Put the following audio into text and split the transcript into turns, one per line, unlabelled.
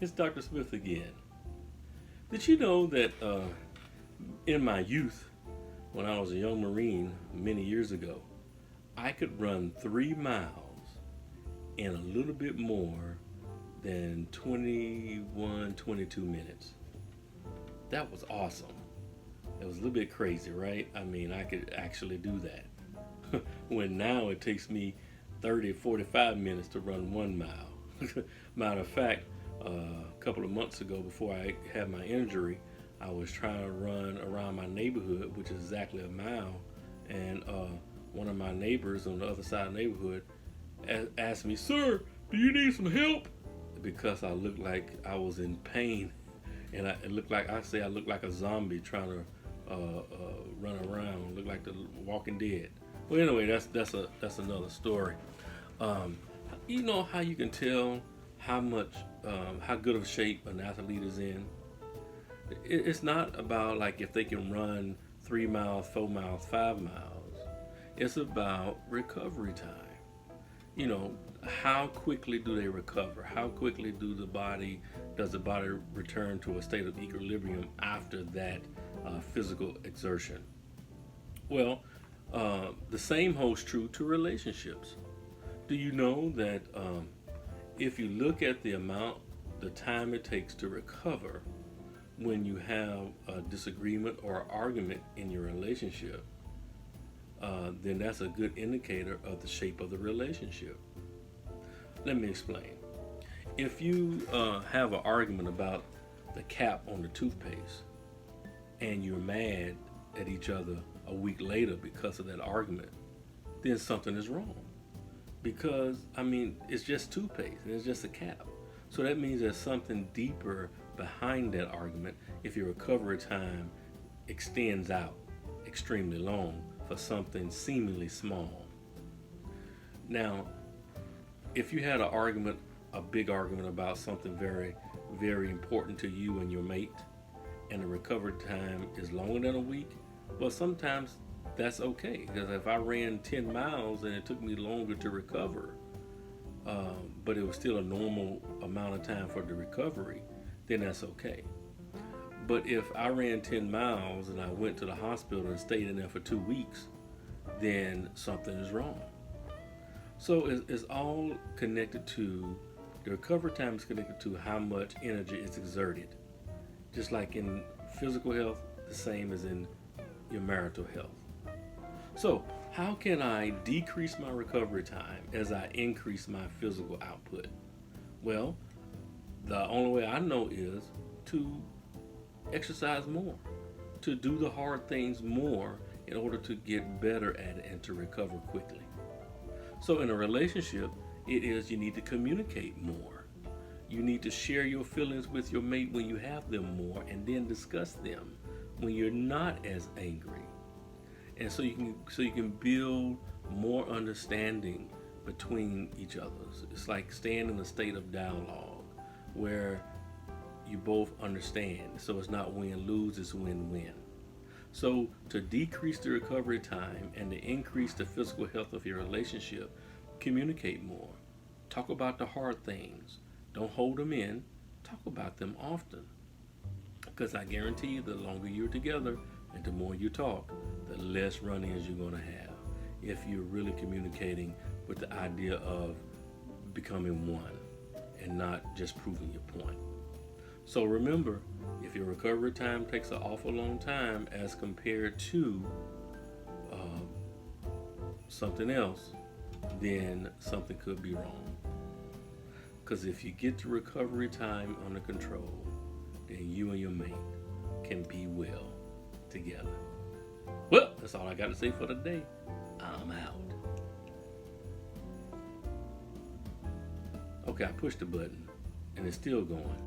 It's Dr. Smith again. Did you know that in my youth, when I was a young Marine many years ago, I could run 3 miles in a little bit more than 21, 22 minutes? That was awesome. It was a little bit crazy, right? I mean, I could actually do that. When now it takes me 30, 45 minutes to run 1 mile. Matter of fact, a couple of months ago, before I had my injury, I was trying to run around my neighborhood, which is exactly a mile, and one of my neighbors on the other side of the neighborhood asked me, "Sir, do you need some help?" Because I looked like I was in pain, and it looked like I looked like a zombie trying to run around, look like the Walking Dead. Well, anyway, that's another story. Um, you know how you can tell how good of shape an athlete is in. It's not about like if they can run 3 miles, 4 miles, 5 miles. It's about recovery time. You know, how quickly do they recover? How quickly does the body return to a state of equilibrium after that physical exertion? Well, the same holds true to relationships. Do you know that if you look at the time it takes to recover when you have a disagreement or argument in your relationship, then that's a good indicator of the shape of the relationship. Let me explain. If you have an argument about the cap on the toothpaste and you're mad at each other a week later because of that argument, then something is wrong. Because, I mean, it's just toothpaste and it's just a cap. So that means there's something deeper behind that argument if your recovery time extends out extremely long for something seemingly small. Now, if you had a big argument about something very, very important to you and your mate, and the recovery time is longer than a week, well, sometimes that's okay. Because if I ran 10 miles and it took me longer to recover, but it was still a normal amount of time for the recovery, then that's okay. But if I ran 10 miles and I went to the hospital and stayed in there for 2 weeks, then something is wrong. So it's all connected to the recovery time is connected to how much energy is exerted. Just like in physical health, the same as in your marital health. So, how can I decrease my recovery time as I increase my physical output? Well, the only way I know is to exercise more, to do the hard things more in order to get better at it and to recover quickly. So, in a relationship, it is you need to communicate more. You need to share your feelings with your mate when you have them more and then discuss them when you're not as angry. And so you can build more understanding between each other. It's like staying in a state of dialogue where you both understand. So it's not win-lose, it's win-win. So to decrease the recovery time and to increase the physical health of your relationship, communicate more. Talk about the hard things. Don't hold them in. Talk about them often. Because I guarantee you, the longer you're together and the more you talk, the less run-ins you're going to have. If you're really communicating with the idea of becoming one and not just proving your point. So remember, if your recovery time takes an awful long time as compared to something else, then something could be wrong. Because if you get the recovery time under control, then you and your mate can be well together. Well, that's all I got to say for today. I'm out. Okay, I pushed the button and it's still going.